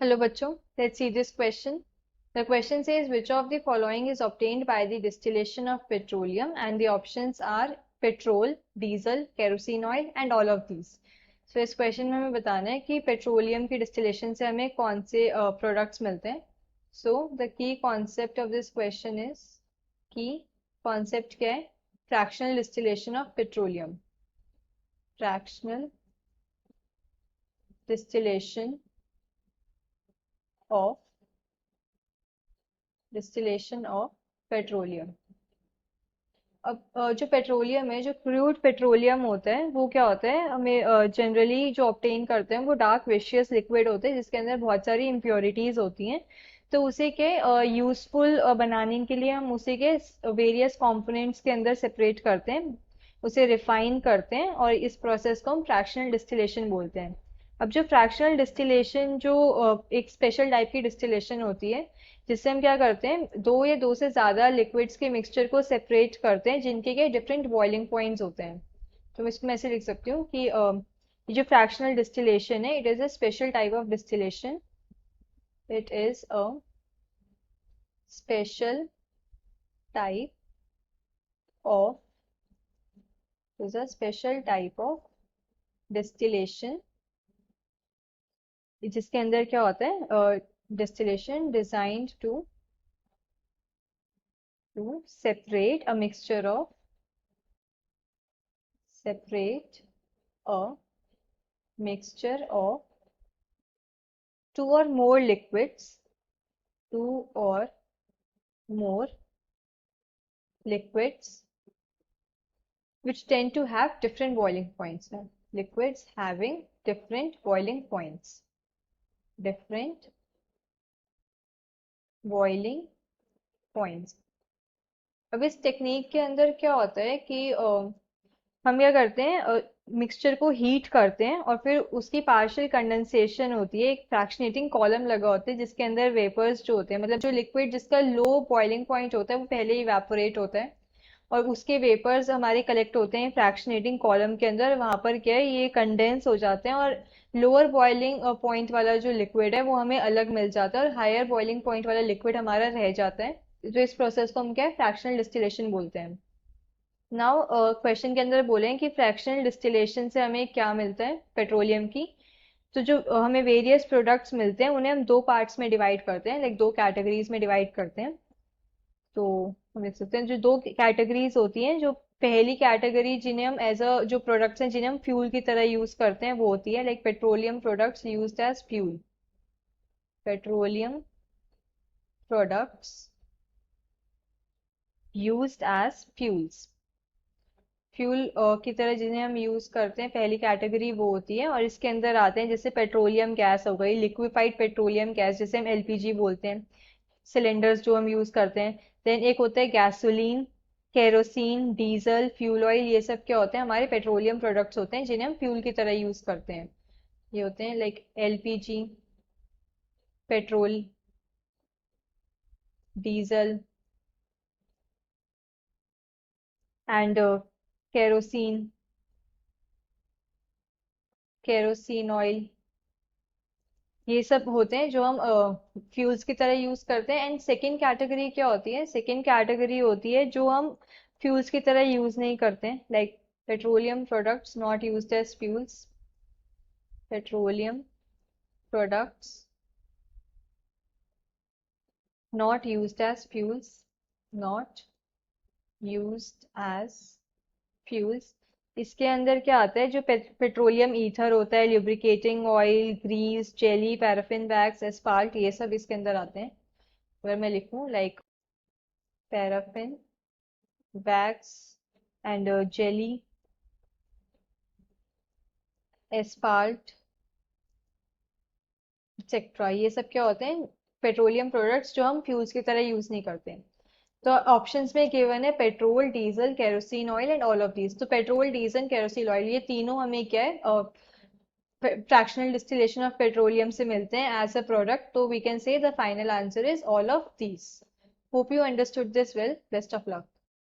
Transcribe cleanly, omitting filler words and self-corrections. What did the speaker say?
Hello bachcho, let's see this question. The question says which of the following is obtained by the distillation of petroleum, and the options are petrol, diesel, kerosene oil and all of these. So इस question में हमें बताना है कि petroleum की distillation से हमें कौन से products मिलते हैं. So the key concept of this question is key concept क्या है? Fractional distillation of petroleum. Fractional distillation of petroleum. अब जो पेट्रोलियम है, जो क्रूड पेट्रोलियम होता है, वो क्या होता है, हमें जनरली जो ऑब्टेन करते हैं वो डार्क विशियस लिक्विड होते हैं जिसके अंदर बहुत सारी इम्प्योरिटीज होती हैं. तो उसी के यूजफुल बनाने के लिए हम उसी के वेरियस कंपोनेंट्स के अंदर सेपरेट करते हैं, उसे रिफाइन करते हैं और इस प्रोसेस को हम फ्रैक्शनल डिस्टिलेशन बोलते हैं. अब जो फ्रैक्शनल डिस्टिलेशन जो एक स्पेशल टाइप की डिस्टिलेशन होती है जिससे हम क्या करते हैं, दो या दो से ज्यादा लिक्विड्स के मिक्सचर को सेपरेट करते हैं जिनके के डिफरेंट बॉइलिंग पॉइंट्स होते हैं. तो मैं इसको ऐसे लिख सकती हूँ कि ये जो फ्रैक्शनल डिस्टिलेशन है, it is a special type of distillation. It is a special type of is a special type of distillation जिसके अंदर क्या होता है, distillation designed to separate a mixture of two or more liquids which tend to have different boiling points. Liquids having different boiling points. अब इस technique के अंदर क्या होता है कि हम क्या करते हैं, मिक्सचर को हीट करते हैं और फिर उसकी पार्शियल कंडेंसेशन होती है. एक फ्रैक्शनेटिंग कॉलम लगा होता है जिसके अंदर वेपर्स जो होते हैं, मतलब जो लिक्विड जिसका लो बॉइलिंग पॉइंट होता है वो पहले ही इवेपोरेट होता है और उसके वेपर्स हमारे कलेक्ट होते हैं फ्रैक्शनेटिंग कॉलम के अंदर. वहां पर क्या है, ये कंडेंस हो जाते हैं और लोअर बॉइलिंग पॉइंट वाला जो लिक्विड है वो हमें अलग मिल जाता है और हायर बॉइलिंग पॉइंट वाला लिक्विड हमारा रह जाता है. तो इस प्रोसेस को हम क्या है, फ्रैक्शनल डिस्टिलेशन बोलते हैं. नाउ क्वेश्चन के अंदर बोले हैं कि फ्रैक्शनल डिस्टिलेशन से हमें क्या मिलता है पेट्रोलियम की. तो जो हमें वेरियस प्रोडक्ट्स मिलते हैं उन्हें हम दो पार्ट्स में डिवाइड करते हैं, लाइक दो कैटेगरीज में डिवाइड करते हैं. तो हम देख सकते हैं जो दो कैटेगरीज होती हैं, जो पहली कैटेगरी जिन्हें हम एज अ जो प्रोडक्ट्स हैं जिन्हें हम फ्यूल की तरह यूज करते हैं वो होती है like petroleum products used as fuel. Petroleum products used as fuels. Fuel की तरह जिन्हें हम यूज करते हैं, पहली कैटेगरी वो होती है. और इसके अंदर आते हैं जैसे पेट्रोलियम गैस हो गई, लिक्विफाइड पेट्रोलियम गैस जिसे हम एलपीजी बोलते हैं, सिलेंडर्स जो हम यूज करते हैं. देन एक होता है gasoline, kerosene, diesel, fuel oil. ये सब क्या होते हैं, हमारे पेट्रोलियम प्रोडक्ट्स होते हैं जिन्हें हम फ्यूल की तरह यूज करते हैं. ये होते हैं like LPG, petrol, diesel and kerosene oil. ये सब होते हैं जो हम फ्यूल्स की तरह यूज करते हैं. एंड सेकेंड कैटेगरी क्या होती है, सेकेंड कैटेगरी होती है जो हम फ्यूल्स की तरह यूज नहीं करते हैं, like petroleum products not used as fuels. Petroleum products not used as fuels. Not used as fuels. इसके अंदर क्या आता है, जो पेट्रोलियम ईथर होता है, lubricating oil, grease, jelly, paraffin wax, asphalt, ये सब इसके अंदर आते हैं. अगर मैं लिखूं like paraffin wax and jelly, asphalt et cetera, ये सब क्या होते हैं, पेट्रोलियम प्रोडक्ट्स जो हम फ्यूल्स की तरह यूज नहीं करते. तो ऑप्शंस में गिवन है petrol, diesel, kerosene oil and all of these. तो पेट्रोल, डीजल, केरोसिन ऑयल ये तीनों हमें क्या है, फ्रैक्शनल डिस्टिलेशन ऑफ पेट्रोलियम से मिलते हैं एज अ प्रोडक्ट. तो we can say the final answer is all of these. Hope you understood this well. Best of luck.